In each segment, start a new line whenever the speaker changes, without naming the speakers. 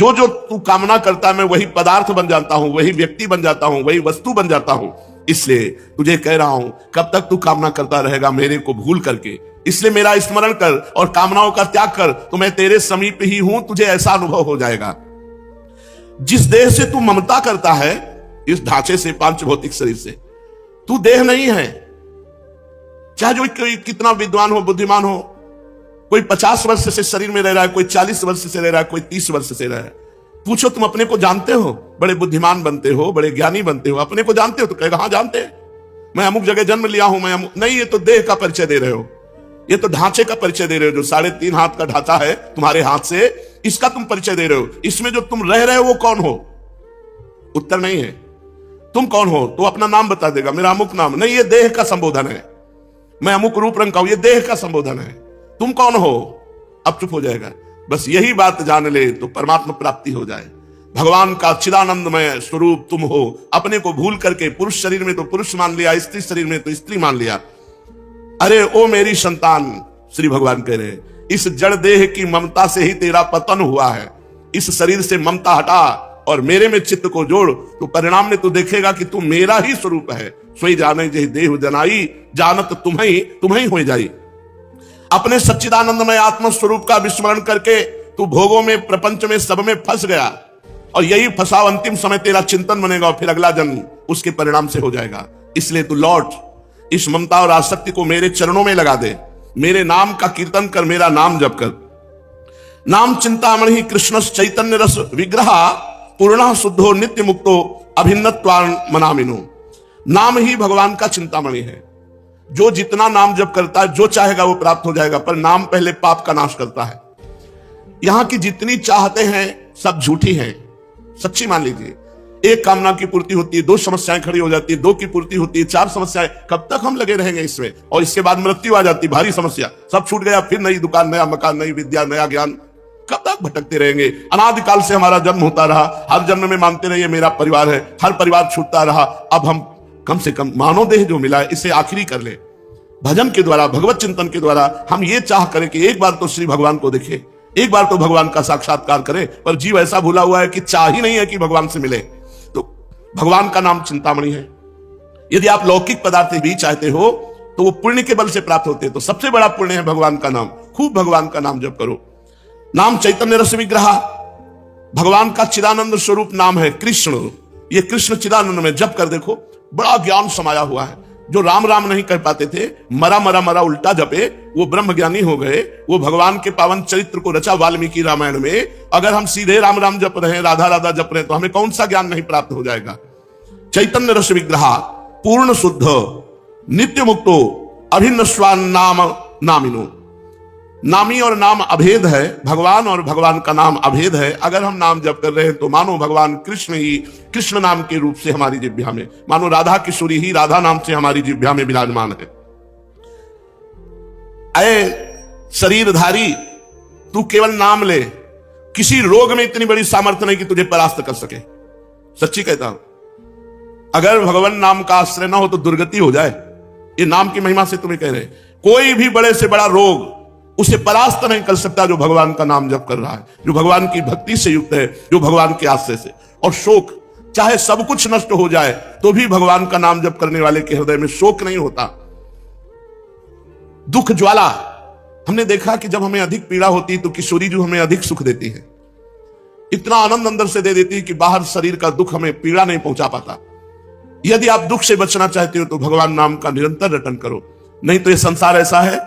जो जो तू कामना करता है मैं वही पदार्थ बन जाता हूं, वही व्यक्ति बन जाता हूं, वही वस्तु बन जाता हूं। इसलिए तुझे कह रहा हूं, कब तक तू कामना करता रहेगा मेरे को भूल करके? इसलिए मेरा स्मरण कर और कामनाओं का त्याग कर, तो मैं तेरे समीप ही हूं, तुझे ऐसा अनुभव हो जाएगा। जिस देह से तू ममता करता है, इस ढांचे से, पांच भौतिक शरीर से, तू देह नहीं है। चाहे जो कोई कितना विद्वान हो, बुद्धिमान हो, कोई 50 वर्ष से शरीर में रह रहा है, कोई 40 वर्ष से रह रहा है, कोई 30 वर्ष से रह रहा है। पूछो तुम अपने को जानते हो? बड़े बुद्धिमान बनते हो, बड़े ज्ञानी बनते हो, अपने को जानते हो? तो कहेगा हाँ जानते हैं, मैं अमुक जगह जन्म लिया हूं, मैं नहीं, ये तो देह का परिचय दे रहे हो, ये तो ढांचे का परिचय दे रहे हो। जो 3.5 हाथ का ढांचा है तुम्हारे हाथ से, इसका तुम परिचय दे रहे हो। इसमें जो तुम रह रहे हो वो कौन हो? उत्तर नहीं है। तुम कौन हो? तो अपना नाम बता देगा, मेरा अमुक नाम। नहीं, ये देह का संबोधन है, मैं अमुक रूप रंग का हूं, ये देह का संबोधन है। तुम कौन हो? अब चुप हो जाएगा। बस यही बात जान ले तो परमात्मा प्राप्ति हो जाए। भगवान का चिदानंदमय स्वरूप तुम हो। अपने को भूल करके पुरुष शरीर में तो पुरुष मान लिया, स्त्री शरीर में तो स्त्री मान लिया। अरे ओ मेरी संतान, श्री भगवान कह रहे, इस जड़ देह की ममता से ही तेरा पतन हुआ है। इस शरीर से ममता हटा और मेरे में चित्त को जोड़, तो परिणाम में तू देखेगा कि तू मेरा ही स्वरूप है। सोई जाने जही देह जनाई, जानत तुम्हें हो जाई। अपने सच्चिदानंदमय आत्म स्वरूप का विस्मरण करके तू भोगों में, प्रपंच में, सब में फंस गया, और यही फंसाव अंतिम समय तेरा चिंतन बनेगा, और फिर अगला जन्म उसके परिणाम से हो जाएगा। इसलिए तू लौट, इस ममता और आसक्ति को मेरे चरणों में लगा दे, मेरे नाम का कीर्तन कर, मेरा नाम जप कर। नाम चिंतामणि कृष्ण चैतन्य रस विग्रह पूर्ण शुद्धो नित्य मुक्तो अभिन्नत्वान मनामिनो। नाम ही भगवान का चिंतामणि है। जो जितना नाम जप करता है, जो चाहेगा वो प्राप्त हो जाएगा, पर नाम पहले पाप का नाश करता है। यहां की जितनी चाहते हैं सब झूठी हैं, सच्ची मान लीजिए। एक कामना की पूर्ति होती है, 2 समस्याएं खड़ी हो जाती है, 2 की पूर्ति होती है, 4 समस्याएं। कब तक हम लगे रहेंगे इसमें? और इसके बाद मृत्यु आ जाती, भारी समस्या, सब छूट गया, फिर नई दुकान, नया मकान, नई विद्या, नया ज्ञान। कब तक भटकते रहेंगे? अनादिकाल से हमारा जन्म होता रहा, हर जन्म में मानते रहिए मेरा परिवार है, हर परिवार छूटता रहा। अब हम कम से कम मानव देह जो मिला है इसे आखिरी कर ले। भजन के द्वारा, भगवत चिंतन के द्वारा हम ये चाह करें कि एक बार तो श्री भगवान को देखे, एक बार तो भगवान का साक्षात्कार करें। पर जीव ऐसा भूला हुआ है कि चाह ही नहीं है कि भगवान से मिले। तो भगवान का नाम चिंतामणि है। यदि आप लौकिक पदार्थ भी चाहते हो तो वो पुण्य के बल से प्राप्त होते हैं। तो सबसे बड़ा पुण्य है भगवान का नाम। खूब भगवान का नाम जप करो। नाम चैतन्य रस विग्रह, भगवान का चिदानंद स्वरूप नाम है कृष्ण। ये कृष्ण चिदानंद में जप कर देखो, बड़ा ज्ञान समाया हुआ है। जो राम राम नहीं कर पाते थे, मरा मरा मरा उल्टा जपे, वो ब्रह्म ज्ञानी हो गए। वो भगवान के पावन चरित्र को रचा वाल्मीकि रामायण में। अगर हम सीधे राम राम जप रहे हैं, राधा राधा जप रहे हैं, तो हमें कौन सा ज्ञान नहीं प्राप्त हो जाएगा? चैतन्य रस विग्रह पूर्ण शुद्ध नित्य मुक्तो अभिन्न स्वान नाम नामिनो। नामी और नाम अभेद है, भगवान और भगवान का नाम अभेद है। अगर हम नाम जप कर रहे हैं तो मानो भगवान कृष्ण ही कृष्ण नाम के रूप से हमारी जिह्वा में, मानो राधा किशोरी ही राधा नाम से हमारी जिह्वा में विराजमान है। अये शरीरधारी, तू केवल नाम ले, किसी रोग में इतनी बड़ी सामर्थ्य नहीं कि तुझे परास्त कर सके। सच्ची कहता हूं, अगर भगवान नाम का आश्रय ना हो तो दुर्गति हो जाए। ये नाम की महिमा से तुम्हें कह रहे हैं, कोई भी बड़े से बड़ा रोग उसे परास्त नहीं कर सकता जो भगवान का नाम जप कर रहा है, जो भगवान की भक्ति से युक्त है, जो भगवान के आश्रय से। और शोक, चाहे सब कुछ नष्ट हो जाए तो भी भगवान का नाम जप करने वाले के हृदय में शोक नहीं होता। दुख ज्वाला, हमने देखा कि जब हमें अधिक पीड़ा होती तो किशोरी जो हमें अधिक सुख देती है, इतना आनंद अंदर से दे देती है कि बाहर शरीर का दुख हमें पीड़ा नहीं पहुंचा पाता। यदि आप दुख से बचना चाहते हो तो भगवान नाम का निरंतर रटन करो, नहीं तो यह संसार ऐसा है,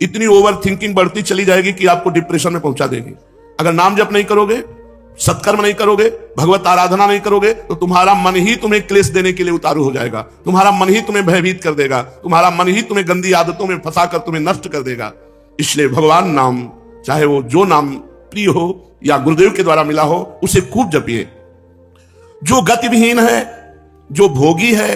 इतनी ओवर थिंकिंग बढ़ती चली जाएगी कि आपको डिप्रेशन में पहुंचा देगी। अगर नाम जप नहीं करोगे, सत्कर्म नहीं करोगे, भगवत आराधना नहीं करोगे, तो तुम्हारा मन ही तुम्हें क्लेश देने के लिए उतारू हो जाएगा। तुम्हारा मन ही तुम्हें भयभीत कर देगा, तुम्हारा मन ही तुम्हें गंदी आदतों में फंसाकर तुम्हें नष्ट कर देगा। इसलिए भगवान नाम, चाहे वो जो नाम प्रिय हो या गुरुदेव के द्वारा मिला हो, उसे खूब जपिए। जो गतिविहीन है, जो भोगी है,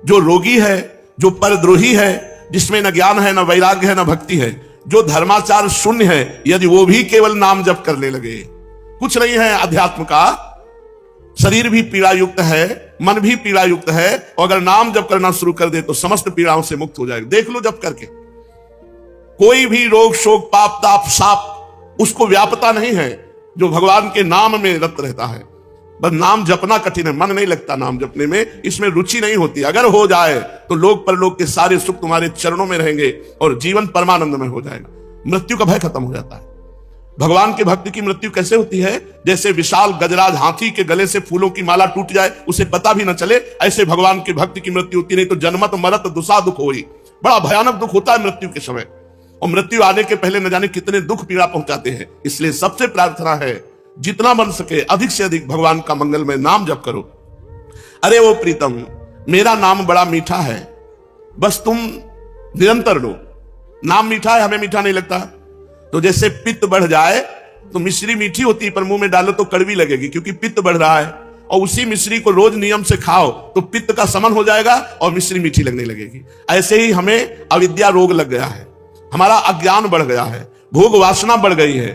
जो रोगी है, जो परद्रोही है, जिसमें न ज्ञान है, न वैराग्य है, न भक्ति है, जो धर्माचार शून्य है, यदि वो भी केवल नाम जप करने लगे, कुछ नहीं है अध्यात्म का, शरीर भी पीड़ा युक्त है, मन भी पीड़ा युक्त है, और अगर नाम जप करना शुरू कर दे तो समस्त पीड़ाओं से मुक्त हो जाएगा। देख लो जप करके, कोई भी रोग, शोक, पाप, ताप, साप उसको व्यापता नहीं है। जो भगवान के नाम में रत रहता है। बस नाम जपना कठिन है, मन नहीं लगता नाम जपने में, इसमें रुचि नहीं होती। अगर हो जाए तो लोक परलोक के सारे सुख तुम्हारे चरणों में रहेंगे और जीवन परमानंद में हो जाएगा। मृत्यु का भय खत्म हो जाता है। भगवान के भक्त की मृत्यु कैसे होती है? जैसे विशाल गजराज हाथी के गले से फूलों की माला टूट जाए, उसे पता भी न चले, ऐसे भगवान के भक्त की मृत्यु होती। नहीं तो जन्मत मरत दुसा दुख होई, बड़ा भयानक दुख होता है मृत्यु के समय। और मृत्यु आने के पहले न जाने कितने दुख पीड़ा पहुंचाते हैं। इसलिए सबसे प्रार्थना है, जितना बन सके अधिक से अधिक भगवान का मंगलमय नाम जप करो। अरे वो प्रीतम, मेरा नाम बड़ा मीठा है, बस तुम निरंतर लो। नाम मीठा है, हमें मीठा नहीं लगता। तो जैसे पित्त बढ़ जाए तो मिश्री मीठी होती है, पर मुंह में डालो तो कड़वी लगेगी, क्योंकि पित्त बढ़ रहा है। और उसी मिश्री को रोज नियम से खाओ तो पित्त का समन हो जाएगा और मिश्री मीठी लगने लगेगी। ऐसे ही हमें अविद्या रोग लग गया है, हमारा अज्ञान बढ़ गया है, भोग वासना बढ़ गई है।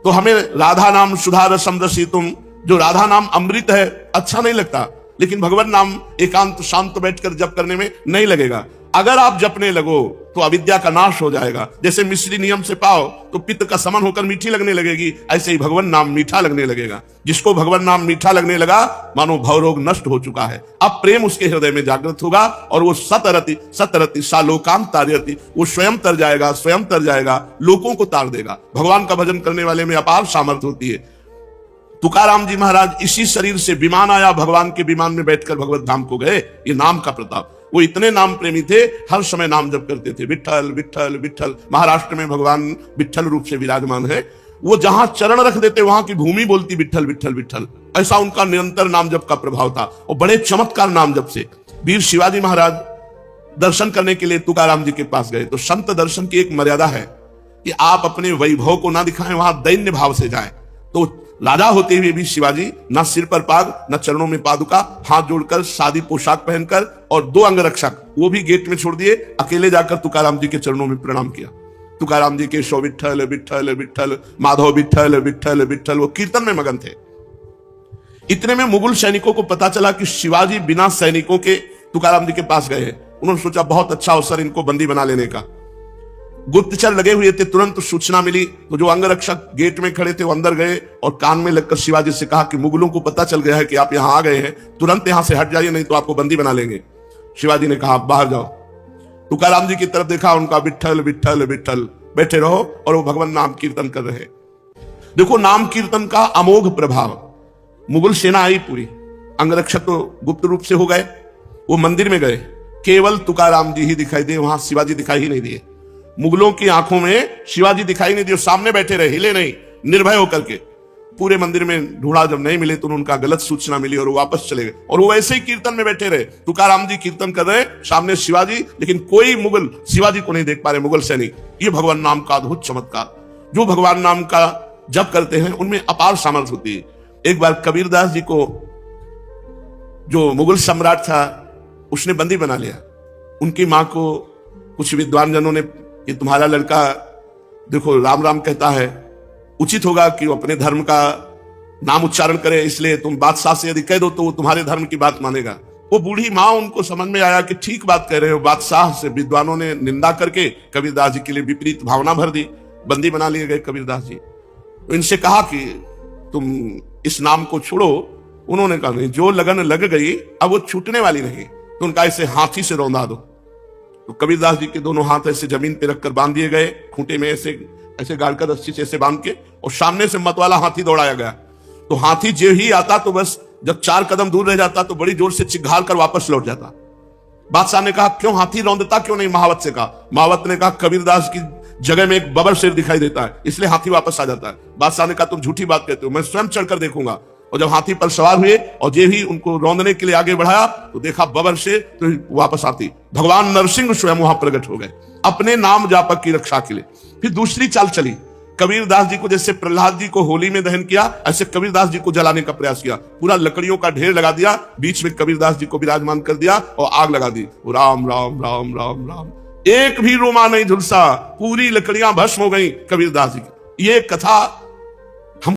तो हमें राधा नाम सुधा रसम रसितुम, जो राधा नाम अमृत है, अच्छा नहीं लगता। लेकिन भगवान नाम एकांत शांत बैठकर जप करने में नहीं लगेगा। अगर आप जपने लगो तो अविद्या का नाश हो जाएगा। जैसे मिश्री नियम से पाओ तो पित्त का समन होकर मीठी लगने लगेगी, ऐसे ही भगवान नाम मीठा लगने लगेगा। जिसको भगवान नाम मीठा लगने लगा, मानो भवरोग नष्ट हो चुका है। अब प्रेम उसके हृदय में जागृत होगा और वो सतरति सतरति सालोकाम तार्यति, वो स्वयं तर जाएगा, स्वयं तर जाएगा, लोगों को तार देगा। भगवान का भजन करने वाले में अपार सामर्थ्य होती है। तुकाराम जी महाराज इसी शरीर से विमान आया, भगवान के विमान में बैठकर भगवत धाम को गए। ये नाम का प्रताप। वो इतने नाम प्रेमी थे, हर समय नाम जप करते थे, विठ्ठल विठ्ठल विठ्ठल। महाराष्ट्र में भगवान विठ्ठल रूप से विराजमान है। वो जहां चरण रख देते वहां की भूमि बोलती विठ्ठल विठ्ठल विठ्ठल। ऐसा उनका निरंतर नाम जप का प्रभाव था और बड़े चमत्कार नाम जप से। वीर शिवाजी महाराज दर्शन करने के लिए तुकाराम जी के पास गए। तो संत दर्शन की एक मर्यादा है कि आप अपने वैभव को ना दिखाएं, वहां दैन्य भाव से जाएं। तो राजा होते हुए भी शिवाजी न सिर पर पाग, न चरणों में पादुका, हाथ जोड़कर सादी पोशाक पहनकर, और 2 अंगरक्षक वो भी गेट में छोड़ दिए, अकेले जाकर तुकाराम जी के चरणों में प्रणाम किया। तुकाराम जी के शो विठ्ठल विठ्ठल विठ्ठल, माधव विठ्ठल विठ्ठल विठ्ठल, वो कीर्तन में मगन थे। इतने में मुगल सैनिकों को पता चला कि शिवाजी बिना सैनिकों के तुकाराम जी के पास गए हैं। उन्होंने सोचा बहुत अच्छा अवसर इनको बंदी बना लेने का। गुप्तचर लगे हुए थे, तुरंत सूचना मिली तो जो अंगरक्षक गेट में खड़े थे वो अंदर गए और कान में लगकर शिवाजी से कहा कि मुगलों को पता चल गया है कि आप यहां आ गए हैं, तुरंत यहां से हट जाइए, नहीं तो आपको बंदी बना लेंगे। शिवाजी ने कहा बाहर जाओ। तुकाराम जी की तरफ देखा, उनका विठ्ठल विठ्ठल विठ्ठल, बैठे रहो, और वो भगवान नाम कीर्तन कर रहे। देखो नाम कीर्तन का अमोघ प्रभाव। मुगल सेना आई पूरी, अंगरक्षक तो गुप्त रूप से हो गए। वो मंदिर में गए, केवल तुकाराम जी ही दिखाई दिए, वहां शिवाजी दिखाई ही नहीं दिए। मुगलों की आंखों में शिवाजी दिखाई नहीं दिए, सामने बैठे रहे, हिले नहीं, निर्भय होकर के। पूरे मंदिर में ढूंढा, जब नहीं मिले तो उनका गलत सूचना मिली और वो वापस चले गए। और वो ऐसे ही कीर्तन में बैठे रहे। तुकाराम जी कीर्तन कर रहे, सामने शिवाजी, लेकिन कोई मुगल शिवाजी को नहीं देख पा रहे, मुगल सैनिक। ये भगवान नाम का अद्भुत चमत्कार। जो भगवान नाम का जप करते हैं उनमें अपार सामर्थ्य होती है। एक बार कबीरदास जी को जो मुगल सम्राट था उसने बंदी बना लिया। उनकी मां को कुछ विद्वान जनों ने, कि तुम्हारा लड़का देखो राम राम कहता है, उचित होगा कि वो अपने धर्म का नाम उच्चारण करे, इसलिए तुम बादशाह से यदि कह दो तो वो तुम्हारे धर्म की बात मानेगा। वो बूढ़ी माँ, उनको समझ में आया कि ठीक बात कह रहे हो। बादशाह से विद्वानों ने निंदा करके कबीरदास जी के लिए विपरीत भावना भर दी, बंदी बना लिए गए कबीरदास जी। तो इनसे कहा कि तुम इस नाम को छोड़ो। उन्होंने कहा नहीं, जो लगन लग गई अब वो छूटने वाली नहीं। तो उनका ऐसे हाथी से रौंदा दो। तो कबीरदास जी के दोनों हाथ ऐसे जमीन पे रखकर बांध दिए गए, खूंटे में ऐसे ऐसे गाड़कर रस्सी से ऐसे बांध के, और सामने से मत वाला हाथी दौड़ाया गया। तो हाथी जो ही आता तो बस जब 4 कदम दूर रह जाता तो बड़ी जोर से चिघार कर वापस लौट जाता। बादशाह ने कहा क्यों हाथी रौंदता क्यों नहीं? महावत से कहा। महावत ने कहा कबीरदास की जगह में एक बबर शेर दिखाई देता है, इसलिए हाथी वापस आ जाता है। बादशाह ने कहा तुम झूठी बात कहते हो, मैं स्वयं चढ़कर देखूंगा। और जब हाथी पर सवार हुए और जे ही उनको रौंदने के लिए आगे बढ़ाया तो देखा बबर शेर, तो वापस आती भगवान नरसिंह स्वयं वहां प्रकट हो गए अपने नाम जापक की रक्षा के लिए। फिर दूसरी चाल चली, कबीरदास जी को जैसे प्रहलाद जी को होली में दहन किया, ऐसे कबीरदास जी को जलाने का प्रयास किया। पूरा लकड़ियों का ढेर लगा दिया, बीच में कबीरदास जी को विराजमान कर दिया और आग लगा दी। राम राम राम राम राम, एक भी रोमा नहीं झुलसा, पूरी लकड़ियां भस्म हो गई कबीरदास जी की। ये कथा